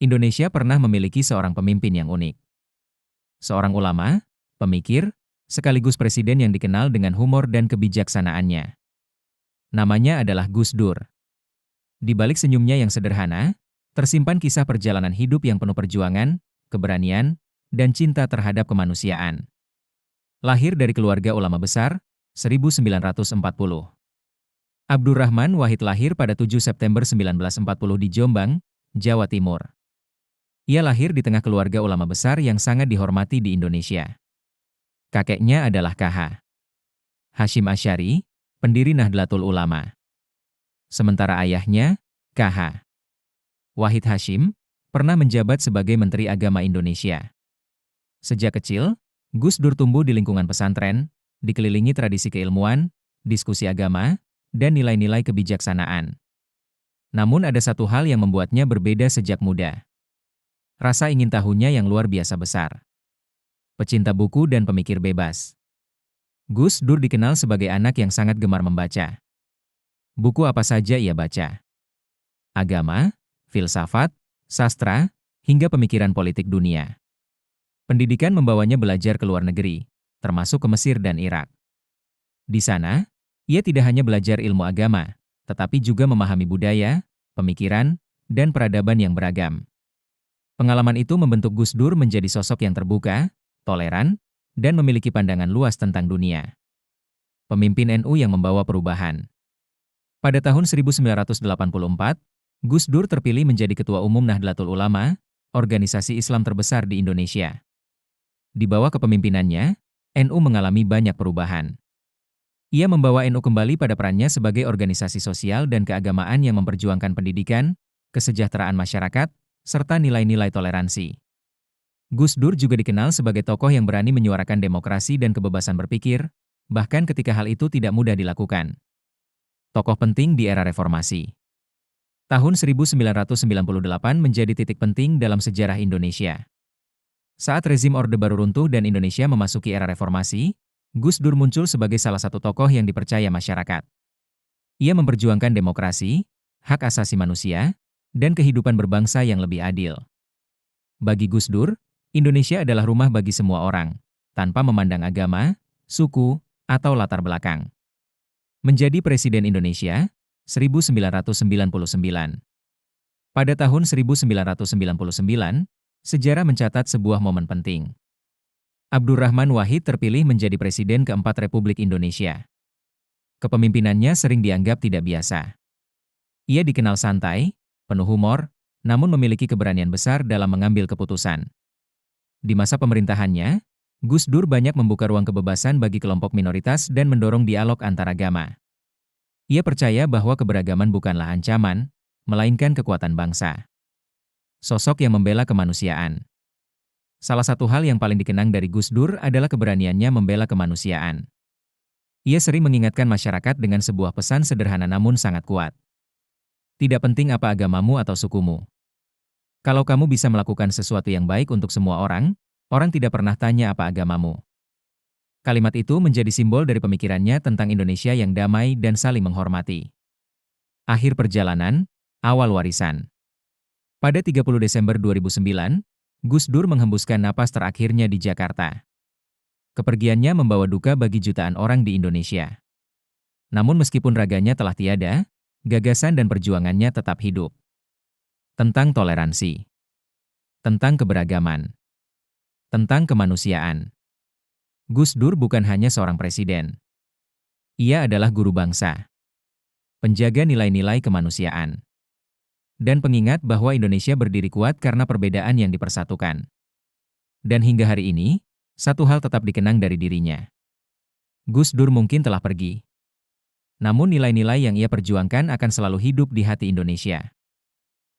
Indonesia pernah memiliki seorang pemimpin yang unik. Seorang ulama, pemikir, sekaligus presiden yang dikenal dengan humor dan kebijaksanaannya. Namanya adalah Gus Dur. Di balik senyumnya yang sederhana, tersimpan kisah perjalanan hidup yang penuh perjuangan, keberanian, dan cinta terhadap kemanusiaan. Lahir dari keluarga ulama besar, 1940. Abdurrahman Wahid lahir pada 7 September 1940 di Jombang, Jawa Timur. Ia lahir di tengah keluarga ulama besar yang sangat dihormati di Indonesia. Kakeknya adalah KH Hashim Asy'ari, pendiri Nahdlatul Ulama. Sementara ayahnya, KH Wahid Hasyim, pernah menjabat sebagai Menteri Agama Indonesia. Sejak kecil, Gus Dur tumbuh di lingkungan pesantren, dikelilingi tradisi keilmuan, diskusi agama, dan nilai-nilai kebijaksanaan. Namun ada satu hal yang membuatnya berbeda sejak muda. Rasa ingin tahunya yang luar biasa besar. Pecinta buku dan pemikir bebas. Gus Dur dikenal sebagai anak yang sangat gemar membaca. Buku apa saja ia baca? Agama, filsafat, sastra, hingga pemikiran politik dunia. Pendidikan membawanya belajar ke luar negeri, termasuk ke Mesir dan Irak. Di sana, ia tidak hanya belajar ilmu agama, tetapi juga memahami budaya, pemikiran, dan peradaban yang beragam. Pengalaman itu membentuk Gus Dur menjadi sosok yang terbuka, toleran, dan memiliki pandangan luas tentang dunia. Pemimpin NU yang membawa perubahan. Pada tahun 1984, Gus Dur terpilih menjadi Ketua Umum Nahdlatul Ulama, organisasi Islam terbesar di Indonesia. Di bawah kepemimpinannya, NU mengalami banyak perubahan. Ia membawa NU kembali pada perannya sebagai organisasi sosial dan keagamaan yang memperjuangkan pendidikan, kesejahteraan masyarakat, serta nilai-nilai toleransi. Gus Dur juga dikenal sebagai tokoh yang berani menyuarakan demokrasi dan kebebasan berpikir, bahkan ketika hal itu tidak mudah dilakukan. Tokoh penting di era reformasi. Tahun 1998 menjadi titik penting dalam sejarah Indonesia. Saat rezim Orde Baru runtuh dan Indonesia memasuki era reformasi, Gus Dur muncul sebagai salah satu tokoh yang dipercaya masyarakat. Ia memperjuangkan demokrasi, hak asasi manusia, dan kehidupan berbangsa yang lebih adil. Bagi Gus Dur, Indonesia adalah rumah bagi semua orang, tanpa memandang agama, suku, atau latar belakang. Menjadi Presiden Indonesia, 1999. Pada tahun 1999, sejarah mencatat sebuah momen penting. Abdurrahman Wahid terpilih menjadi Presiden keempat Republik Indonesia. Kepemimpinannya sering dianggap tidak biasa. Ia dikenal santai, penuh humor, namun memiliki keberanian besar dalam mengambil keputusan. Di masa pemerintahannya, Gus Dur banyak membuka ruang kebebasan bagi kelompok minoritas dan mendorong dialog antaragama. Ia percaya bahwa keberagaman bukanlah ancaman, melainkan kekuatan bangsa. Sosok yang membela kemanusiaan. Salah satu hal yang paling dikenang dari Gus Dur adalah keberaniannya membela kemanusiaan. Ia sering mengingatkan masyarakat dengan sebuah pesan sederhana namun sangat kuat. Tidak penting apa agamamu atau sukumu. Kalau kamu bisa melakukan sesuatu yang baik untuk semua orang, orang tidak pernah tanya apa agamamu. Kalimat itu menjadi simbol dari pemikirannya tentang Indonesia yang damai dan saling menghormati. Akhir perjalanan, awal warisan. Pada 30 Desember 2009, Gus Dur menghembuskan napas terakhirnya di Jakarta. Kepergiannya membawa duka bagi jutaan orang di Indonesia. Namun meskipun raganya telah tiada, gagasan dan perjuangannya tetap hidup. Tentang toleransi. Tentang keberagaman. Tentang kemanusiaan. Gus Dur bukan hanya seorang presiden. Ia adalah guru bangsa. Penjaga nilai-nilai kemanusiaan. Dan pengingat bahwa Indonesia berdiri kuat karena perbedaan yang dipersatukan. Dan hingga hari ini, satu hal tetap dikenang dari dirinya. Gus Dur mungkin telah pergi. Namun nilai-nilai yang ia perjuangkan akan selalu hidup di hati Indonesia.